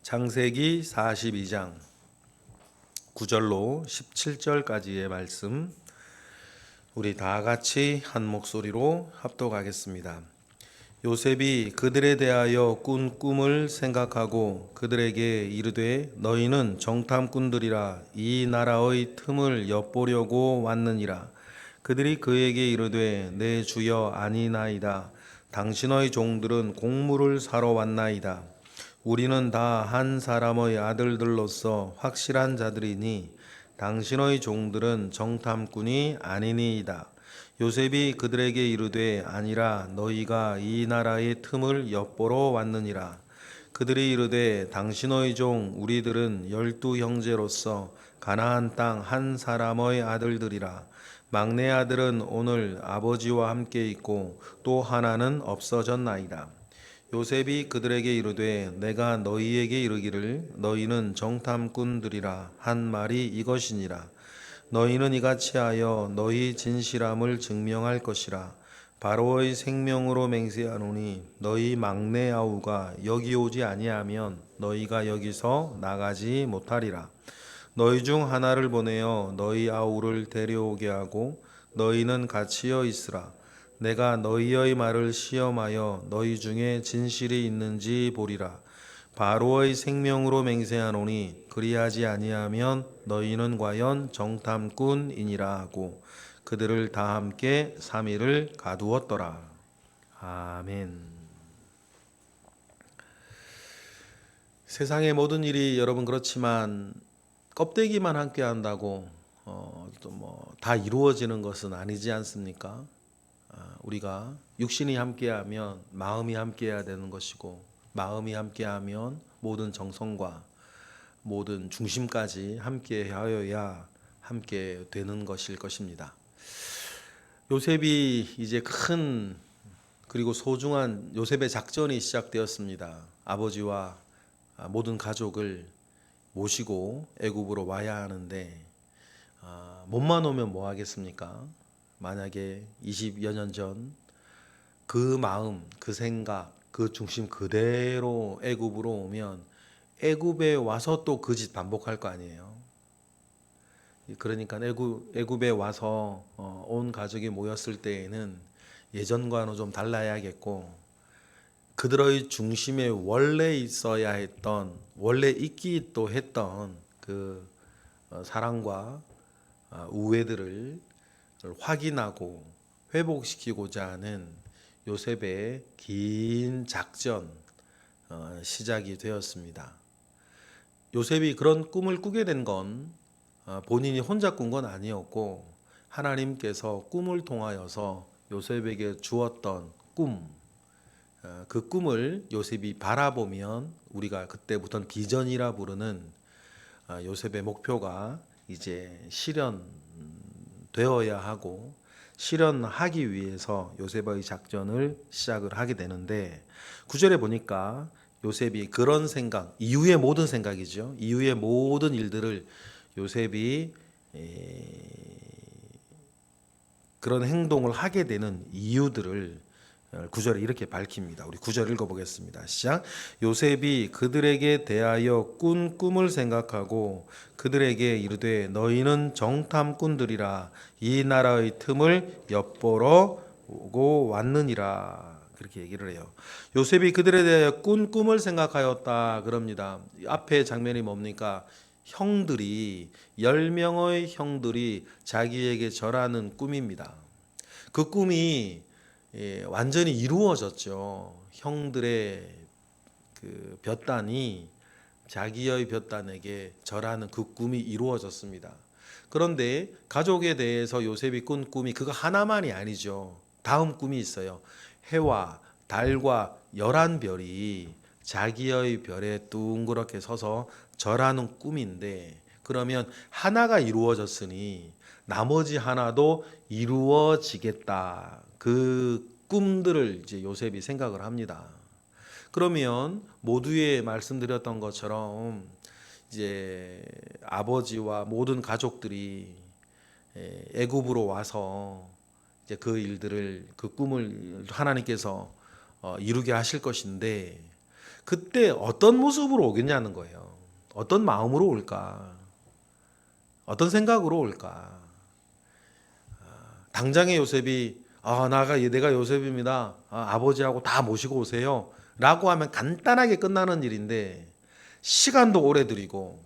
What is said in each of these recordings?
창세기 42장 9절로 17절까지의 말씀, 우리 다 같이 한 목소리로 합독하겠습니다. 요셉이 그들에 대하여 꾼 꿈을 생각하고 그들에게 이르되 너희는 정탐꾼들이라 이 나라의 틈을 엿보려고 왔느니라. 그들이 그에게 이르되 내 주여 아니나이다. 당신의 종들은 곡물을 사러 왔나이다. 우리는 다 한 사람의 아들들로서 확실한 자들이니 당신의 종들은 정탐꾼이 아니니이다. 요셉이 그들에게 이르되 아니라 너희가 이 나라의 틈을 엿보러 왔느니라. 그들이 이르되 당신의 종 우리들은 12 형제로서 가나안 땅 한 사람의 아들들이라. 막내 아들은 오늘 아버지와 함께 있고 또 하나는 없어졌나이다. 요셉이 그들에게 이르되 내가 너희에게 이르기를 너희는 정탐꾼들이라 한 말이 이것이니라. 너희는 이같이 하여 너희 진실함을 증명할 것이라. 바로의 생명으로 맹세하노니 너희 막내 아우가 여기 오지 아니하면 너희가 여기서 나가지 못하리라. 너희 중 하나를 보내어 너희 아우를 데려오게 하고 너희는 같이여 있으라. 내가 너희의 말을 시험하여 너희 중에 진실이 있는지 보리라. 바로의 생명으로 맹세하노니 그리하지 아니하면 너희는 과연 정탐꾼이니라 하고 그들을 다 함께 3일을 가두었더라. 아멘. 세상의 모든 일이 여러분 그렇지만 껍데기만 함께 한다고 또 뭐 다 이루어지는 것은 아니지 않습니까? 우리가 육신이 함께하면 마음이 함께해야 되는 것이고 마음이 함께하면 모든 정성과 모든 중심까지 함께하여야 함께 되는 것일 것입니다. 요셉이 이제 큰 그리고 소중한 요셉의 작전이 시작되었습니다. 아버지와 모든 가족을 모시고 애굽으로 와야 하는데 몸만 오면 뭐 하겠습니까? 만약에 20여 년 전 그 마음, 그 생각, 그 중심 그대로 애굽으로 오면 애굽에 와서 또 그 짓 반복할 거 아니에요. 그러니까 애굽에 와서 온 가족이 모였을 때에는 예전과는 좀 달라야겠고 그들의 중심에 원래 있어야 했던, 원래 있기 또 했던 그 사랑과 우애들을 확인하고 회복시키고자 하는 요셉의 긴 작전 시작이 되었습니다. 요셉이 그런 꿈을 꾸게 된 건 본인이 혼자 꾼 건 아니었고 하나님께서 꿈을 통하여서 요셉에게 주었던 꿈, 그 꿈을 요셉이 바라보면 우리가 그때부터는 비전이라 부르는 요셉의 목표가 이제 실현되어야 하고 실현하기 위해서 요셉의 작전을 시작을 하게 되는데 9절에 보니까 요셉이 그런 생각, 이후의 모든 생각이죠. 이후의 모든 일들을 요셉이 그런 행동을 하게 되는 이유들을 9절에 이렇게 밝힙니다. 우리 9절 읽어보겠습니다. 시작. 요셉이 그들에게 대하여 꾼 꿈을 생각하고 그들에게 이르되 너희는 정탐꾼들이라 이 나라의 틈을 엿보러 오고 왔느니라. 그렇게 얘기를 해요. 요셉이 그들에 대하여 꾼 꿈을 생각하였다 그럽니다. 앞에 장면이 뭡니까? 형들이 10명의 형들이 자기에게 절하는 꿈입니다. 그 꿈이 완전히 이루어졌죠. 형들의 그 볕단이 자기의 볕단에게 절하는 그 꿈이 이루어졌습니다. 그런데 가족에 대해서 요셉이 꾼 꿈이 그거 하나만이 아니죠. 다음 꿈이 있어요. 해와 달과 11별이 자기의 별에 둥그렇게 서서 절하는 꿈인데 그러면 하나가 이루어졌으니 나머지 하나도 이루어지겠다. 그 꿈들을 이제 요셉이 생각을 합니다. 그러면 모두의 말씀드렸던 것처럼 이제 아버지와 모든 가족들이 애굽으로 와서 이제 그 일들을 그 꿈을 하나님께서 이루게 하실 것인데 그때 어떤 모습으로 오겠냐는 거예요. 어떤 마음으로 올까? 어떤 생각으로 올까? 당장에 요셉이 내가 요셉입니다. 아버지하고 다 모시고 오세요. 라고 하면 간단하게 끝나는 일인데 시간도 오래 들이고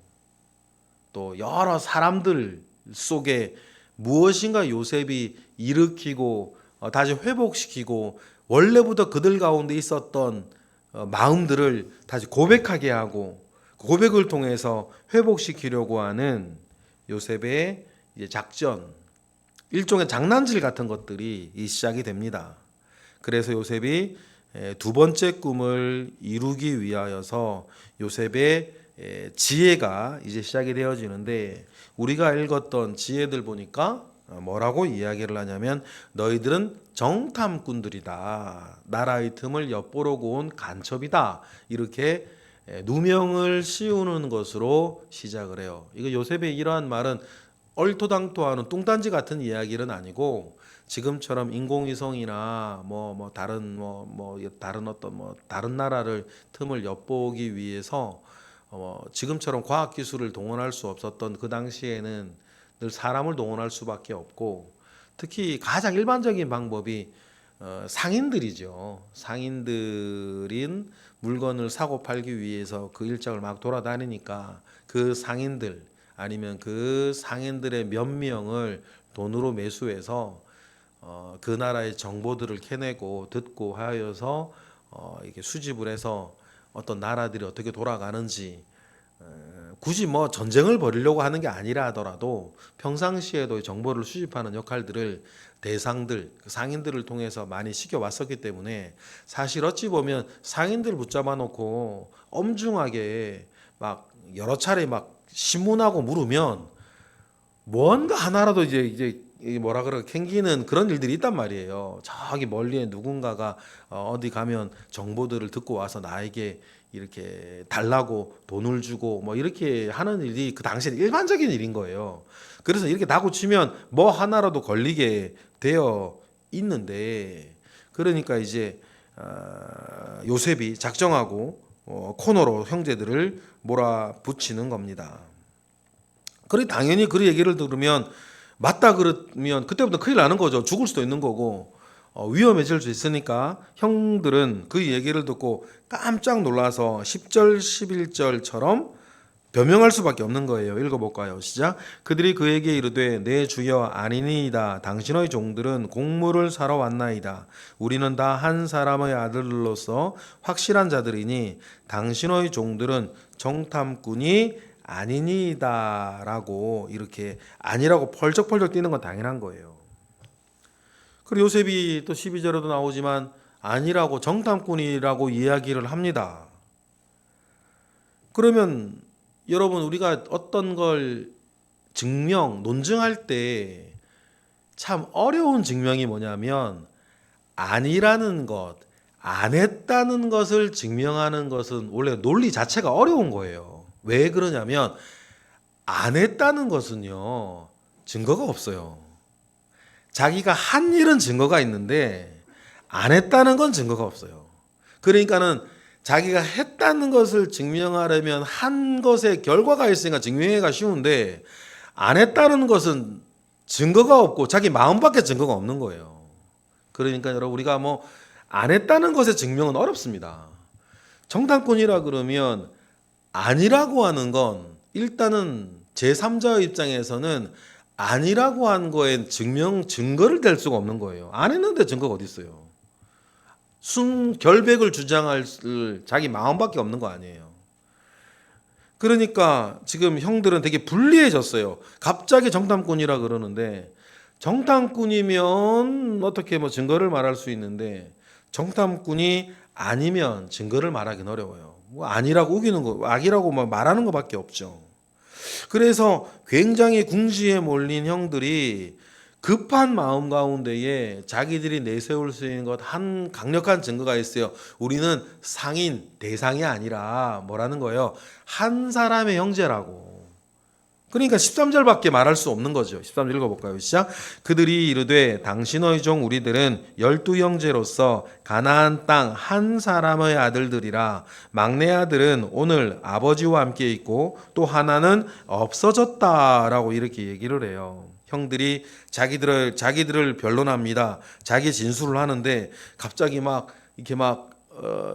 또 여러 사람들 속에 무엇인가 요셉이 일으키고 다시 회복시키고 원래부터 그들 가운데 있었던 마음들을 다시 고백하게 하고 고백을 통해서 회복시키려고 하는 요셉의 이제 작전, 일종의 장난질 같은 것들이 시작이 됩니다. 그래서 요셉이 두 번째 꿈을 이루기 위하여서 요셉의 지혜가 이제 시작이 되어지는데, 우리가 읽었던 지혜들 보니까 뭐라고 이야기를 하냐면 너희들은 정탐꾼들이다. 나라의 틈을 엿보려고 온 간첩이다. 이렇게 누명을 씌우는 것으로 시작을 해요. 이거 요셉의 이러한 말은 얼토당토하는 뚱딴지 같은 이야기는 아니고 지금처럼 인공위성이나 다른 나라를 틈을 엿보기 위해서 지금처럼 과학 기술을 동원할 수 없었던 그 당시에는 늘 사람을 동원할 수밖에 없고, 특히 가장 일반적인 방법이 상인들이죠. 상인들인 물건을 사고 팔기 위해서 그 일정을 막 돌아다니니까 그 상인들 아니면 그 상인들의 몇 명을 돈으로 매수해서 그 나라의 정보들을 캐내고 듣고 하여서 이렇게 수집을 해서 어떤 나라들이 어떻게 돌아가는지, 굳이 전쟁을 벌이려고 하는 게 아니라 하더라도 평상시에도 정보를 수집하는 역할들을 대상들, 상인들을 통해서 많이 시켜왔었기 때문에 사실 어찌 보면 상인들 붙잡아 놓고 엄중하게 막 여러 차례 막 신문하고 물으면 뭔가 하나라도 이제 뭐라 그래 캥기는 그런 일들이 있단 말이에요. 저기 멀리에 누군가가 어디 가면 정보들을 듣고 와서 나에게 이렇게 달라고 돈을 주고 이렇게 하는 일이 그 당시에 일반적인 일인 거예요. 그래서 이렇게 다고 치면 뭐 하나라도 걸리게 되어 있는데, 그러니까 이제 요셉이 작정하고 코너로 형제들을 몰아붙이는 겁니다. 그래 당연히 그 얘기를 들으면 맞다 그러면 그때부터 큰일 나는 거죠. 죽을 수도 있는 거고 위험해질 수 있으니까 형들은 그 얘기를 듣고 깜짝 놀라서 10절 11절처럼 변명할 수밖에 없는 거예요. 읽어볼까요? 시작. 그들이 그에게 이르되 내 주여 아니니이다. 당신의 종들은 곡물을 사러 왔나이다. 우리는 다 한 사람의 아들로서 확실한 자들이니 당신의 종들은 정탐꾼이 아니니이다 라고 이렇게 아니라고 펄쩍펄쩍 뛰는 건 당연한 거예요. 그리고 요셉이 또 12절에도 나오지만 아니라고 정탐꾼이라고 이야기를 합니다. 그러면 여러분, 우리가 어떤 걸 논증할 때 참 어려운 증명이 뭐냐면 아니라는 것, 안 했다는 것을 증명하는 것은 원래 논리 자체가 어려운 거예요. 왜 그러냐면 안 했다는 것은요 증거가 없어요. 자기가 한 일은 증거가 있는데 안 했다는 건 증거가 없어요. 그러니까는 자기가 했다는 것을 증명하려면 한 것의 결과가 있으니까 증명하기가 쉬운데 안 했다는 것은 증거가 없고 자기 마음밖에 증거가 없는 거예요. 그러니까 여러분, 우리가 안 했다는 것의 증명은 어렵습니다. 정탐꾼이라 그러면 아니라고 하는 건 일단은 제3자의 입장에서는 아니라고 한 거에 증거를 댈 수가 없는 거예요. 안 했는데 증거가 어디 있어요? 결백을 주장할 자기 마음밖에 없는 거 아니에요. 그러니까 지금 형들은 되게 불리해졌어요. 갑자기 정탐꾼이라 그러는데, 정탐꾼이면 어떻게 증거를 말할 수 있는데 정탐꾼이 아니면 증거를 말하기는 어려워요. 아니라고 우기는 거, 악이라고 말하는 것밖에 없죠. 그래서 굉장히 궁지에 몰린 형들이 급한 마음 가운데에 자기들이 내세울 수 있는 것 한 강력한 증거가 있어요. 우리는 상인, 대상이 아니라 뭐라는 거예요? 한 사람의 형제라고. 그러니까 13절밖에 말할 수 없는 거죠. 13절 읽어볼까요? 시작. 그들이 이르되 당신의 종 우리들은 12형제로서 가나안 땅 한 사람의 아들들이라. 막내 아들은 오늘 아버지와 함께 있고 또 하나는 없어졌다라고 이렇게 얘기를 해요. 형들이 자기들을 변론합니다. 자기 진술을 하는데 갑자기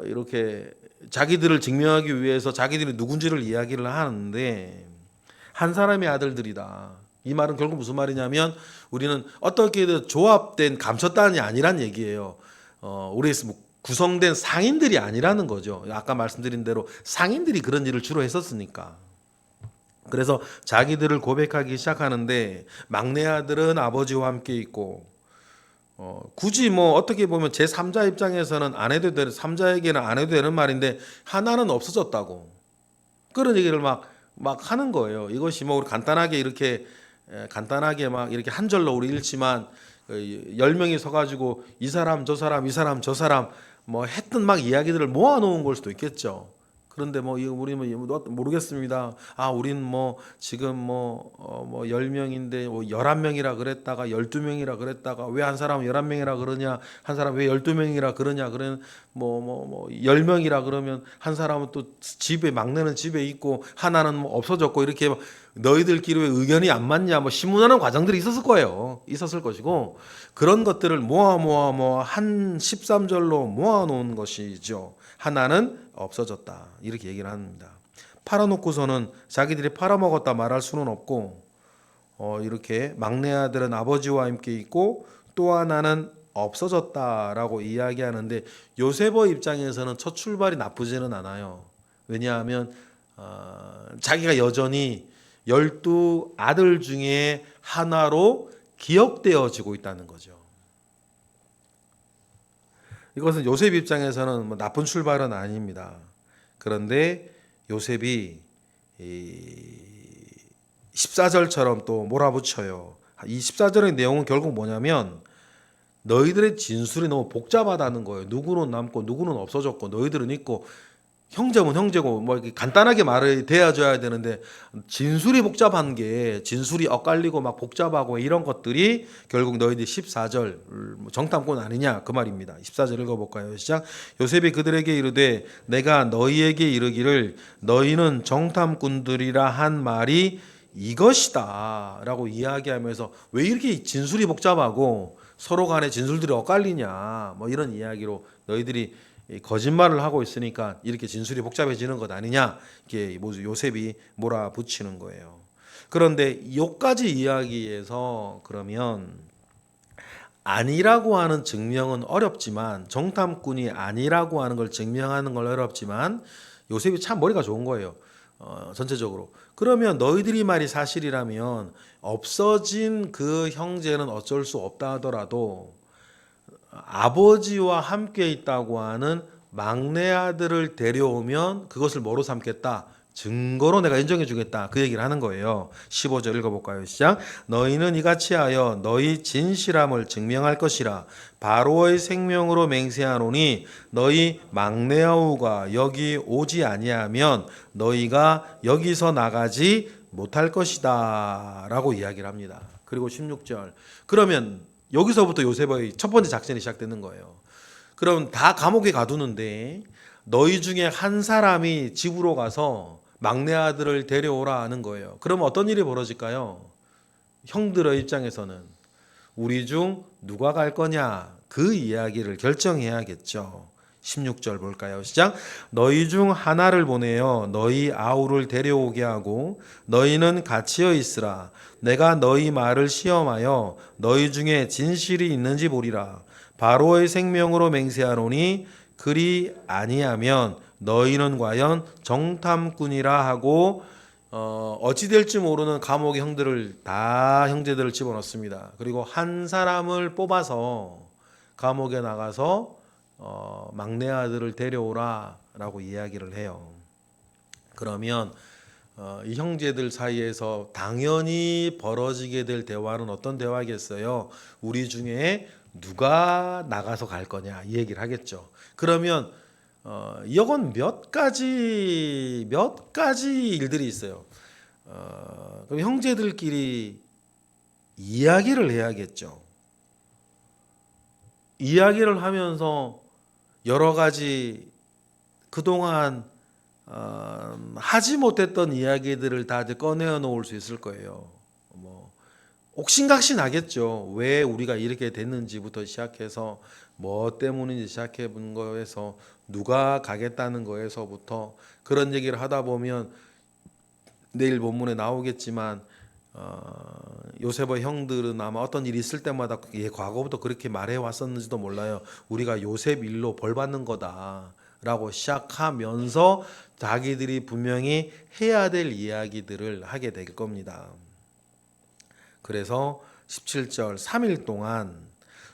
이렇게 자기들을 증명하기 위해서 자기들이 누군지를 이야기를 하는데 한 사람의 아들들이다. 이 말은 결국 무슨 말이냐면 우리는 어떻게든 조합된 감췄단이 아니란 얘기예요. 우리 구성된 상인들이 아니라는 거죠. 아까 말씀드린 대로 상인들이 그런 일을 주로 했었으니까. 그래서 자기들을 고백하기 시작하는데 막내 아들은 아버지와 함께 있고 굳이 어떻게 보면 제3자 입장에서는 안 해도 되는 3자에게는 안 해도 되는 말인데 하나는 없어졌다고 그런 얘기를 막 하는 거예요. 이것이 우리 간단하게 이렇게 한 절로 우리 읽지만 10명이 서가지고 이 사람 저 사람 이 사람 저 사람 했던 이야기들을 모아놓은 걸 수도 있겠죠. 그런데 우리 모르겠습니다. 우린 지금 10명인데 11명이라 그랬다가 12명이라 그랬다가 왜 한 사람은 11명이라 그러냐, 한 사람 왜 12명이라 그러냐, 그런 10명이라 그러면 한 사람은 또 막내는 집에 있고 하나는 없어졌고 이렇게 너희들끼리 왜 의견이 안 맞냐 신문하는 과정들이 있었을 거예요. 있었을 것이고 그런 것들을 모아 한 13절로 모아 놓은 것이죠. 하나는 없어졌다. 이렇게 얘기를 합니다. 팔아놓고서는 자기들이 팔아먹었다 말할 수는 없고 이렇게 막내 아들은 아버지와 함께 있고 또 하나는 없어졌다라고 이야기하는데 요셉의 입장에서는 첫 출발이 나쁘지는 않아요. 왜냐하면 자기가 여전히 12 아들 중에 하나로 기억되어지고 있다는 거죠. 이것은 요셉 입장에서는 나쁜 출발은 아닙니다. 그런데 요셉이 14절처럼 또 몰아붙여요. 이 14절의 내용은 결국 뭐냐면 너희들의 진술이 너무 복잡하다는 거예요. 누구는 남고 누구는 없어졌고 너희들은 있고 형제면 형제고 이렇게 간단하게 말을 대해줘야 되는데 진술이 복잡한 게 진술이 엇갈리고 복잡하고 이런 것들이 결국 너희들이 14절 정탐꾼 아니냐 그 말입니다. 14절 읽어볼까요? 시작. 요셉이 그들에게 이르되 내가 너희에게 이르기를 너희는 정탐꾼들이라 한 말이 이것이다 라고 이야기하면서 왜 이렇게 진술이 복잡하고 서로 간에 진술들이 엇갈리냐 이런 이야기로 너희들이 거짓말을 하고 있으니까 이렇게 진술이 복잡해지는 것 아니냐 이렇게 요셉이 몰아붙이는 거예요. 그런데 요까지 이야기에서 그러면 아니라고 하는 증명은 어렵지만 정탐꾼이 아니라고 하는 걸 증명하는 걸 어렵지만 요셉이 참 머리가 좋은 거예요. 전체적으로. 그러면 너희들이 말이 사실이라면 없어진 그 형제는 어쩔 수 없다 하더라도 아버지와 함께 있다고 하는 막내 아들을 데려오면 그것을 뭐로 삼겠다? 증거로 내가 인정해 주겠다. 그 얘기를 하는 거예요. 15절 읽어볼까요? 시작. 너희는 이같이 하여 너희 진실함을 증명할 것이라. 바로의 생명으로 맹세하노니 너희 막내 아우가 여기 오지 아니하면 너희가 여기서 나가지 못할 것이다 라고 이야기를 합니다. 그리고 16절 그러면 여기서부터 요셉의 첫 번째 작전이 시작되는 거예요. 그럼 다 감옥에 가두는데 너희 중에 한 사람이 집으로 가서 막내 아들을 데려오라 하는 거예요. 그러면 어떤 일이 벌어질까요? 형들의 입장에서는 우리 중 누가 갈 거냐 그 이야기를 결정해야겠죠. 16절 볼까요? 시작. 너희 중 하나를 보내어 너희 아우를 데려오게 하고 너희는 갇혀 있으라. 내가 너희 말을 시험하여 너희 중에 진실이 있는지 보리라. 바로의 생명으로 맹세하노니 그리 아니하면 너희는 과연 정탐꾼이라 하고 어찌 될지 모르는 감옥의 형제들을 집어넣습니다. 그리고 한 사람을 뽑아서 감옥에 나가서 막내 아들을 데려오라라고 이야기를 해요. 그러면 이 형제들 사이에서 당연히 벌어지게 될 대화는 어떤 대화겠어요? 우리 중에 누가 나가서 갈 거냐 이 얘기를 하겠죠. 그러면 이건 몇 가지 일들이 있어요. 그럼 형제들끼리 이야기를 해야겠죠. 이야기를 하면서 여러 가지 그동안 하지 못했던 이야기들을 다들 꺼내어 놓을 수 있을 거예요. 뭐 옥신각신 하겠죠. 왜 우리가 이렇게 됐는지부터 시작해서 뭐 때문인지 시작해 본 거에서 누가 가겠다는 거에서부터 그런 얘기를 하다 보면 내일 본문에 나오겠지만 요셉의 형들은 아마 어떤 일이 있을 때마다 과거부터 그렇게 말해 왔었는지도 몰라요. 우리가 요셉 일로 벌 받는 거다라고 시작하면서 자기들이 분명히 해야 될 이야기들을 하게 될 겁니다. 그래서 17절 3일 동안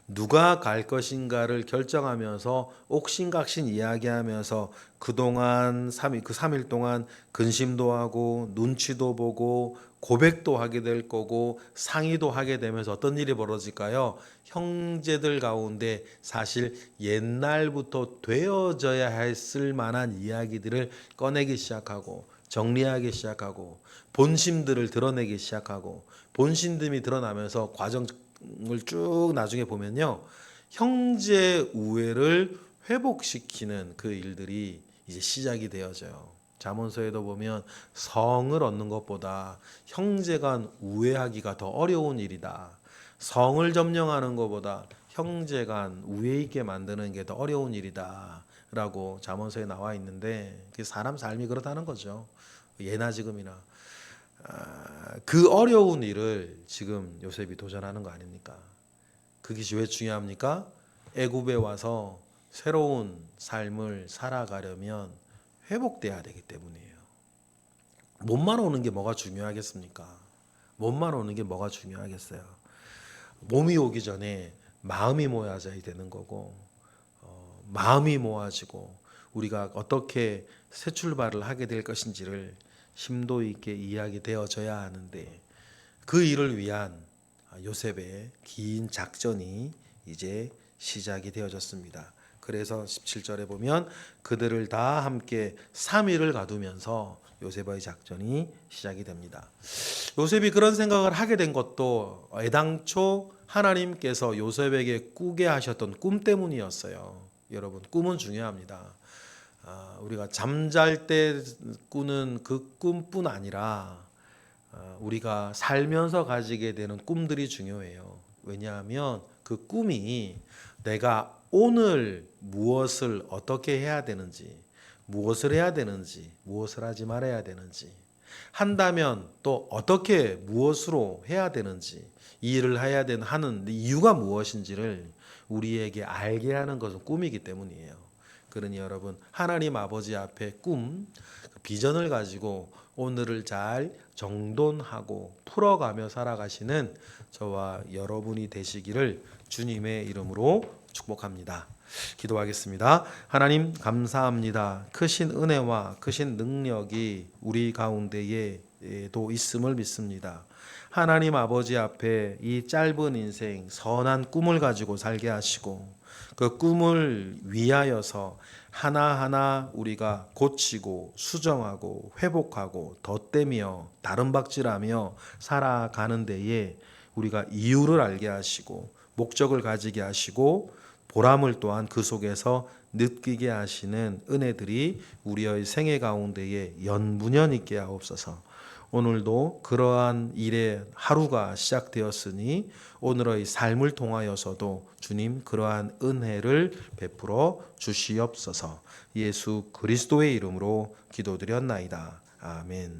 누가 갈 것인가를 결정하면서 옥신각신 이야기하면서 그동안 그 3일 동안 근심도 하고 눈치도 보고 고백도 하게 될 거고 상의도 하게 되면서 어떤 일이 벌어질까요? 형제들 가운데 사실 옛날부터 되어져야 했을 만한 이야기들을 꺼내기 시작하고 정리하기 시작하고 본심들을 드러내기 시작하고 본심들이 드러나면서 과정을 쭉 나중에 보면요. 형제 우애를 회복시키는 그 일들이 이제 시작이 되어져요. 잠언서에도 보면 성을 얻는 것보다 형제 간 우애하기가 더 어려운 일이다. 성을 점령하는 것보다 형제 간 우애 있게 만드는 게 더 어려운 일이다. 라고 잠언서에 나와 있는데 사람 삶이 그렇다는 거죠. 예나 지금이나. 그 어려운 일을 지금 요셉이 도전하는 거 아닙니까? 그것이 왜 중요합니까? 애굽에 와서 새로운 삶을 살아가려면 회복돼야 되기 때문이에요. 몸만 오는 게 뭐가 중요하겠습니까? 몸만 오는 게 뭐가 중요하겠어요? 몸이 오기 전에 마음이 모아져야 되는 거고, 마음이 모아지고 우리가 어떻게 새 출발을 하게 될 것인지를 심도 있게 이야기되어져야 하는데 그 일을 위한 요셉의 긴 작전이 이제 시작이 되어졌습니다. 그래서 17절에 보면 그들을 다 함께 3일을 가두면서 요셉의 작전이 시작이 됩니다. 요셉이 그런 생각을 하게 된 것도 애당초 하나님께서 요셉에게 꾸게 하셨던 꿈 때문이었어요. 여러분, 꿈은 중요합니다. 우리가 잠잘 때 꾸는 그 꿈뿐 아니라 우리가 살면서 가지게 되는 꿈들이 중요해요. 왜냐하면 그 꿈이 내가 오늘 무엇을 어떻게 해야 되는지, 무엇을 해야 되는지, 무엇을 하지 말아야 되는지, 한다면 또 어떻게 무엇으로 해야 되는지, 이 일을 해야 하는 이유가 무엇인지를 우리에게 알게 하는 것은 꿈이기 때문이에요. 그러니 여러분, 하나님 아버지 앞에 꿈, 비전을 가지고 오늘을 잘 정돈하고 풀어가며 살아가시는 저와 여러분이 되시기를 주님의 이름으로 축복합니다. 기도하겠습니다. 하나님 감사합니다. 크신 은혜와 크신 능력이 우리 가운데에도 있음을 믿습니다. 하나님 아버지 앞에 이 짧은 인생 선한 꿈을 가지고 살게 하시고 그 꿈을 위하여서 하나하나 우리가 고치고 수정하고 회복하고 덧대며 다름박질하며 살아가는 데에 우리가 이유를 알게 하시고 목적을 가지게 하시고 보람을 또한 그 속에서 느끼게 하시는 은혜들이 우리의 생애 가운데에 연분연 있게 하옵소서. 오늘도 그러한 일의 하루가 시작되었으니 오늘의 삶을 통하여서도 주님 그러한 은혜를 베풀어 주시옵소서. 예수 그리스도의 이름으로 기도드렸나이다. 아멘.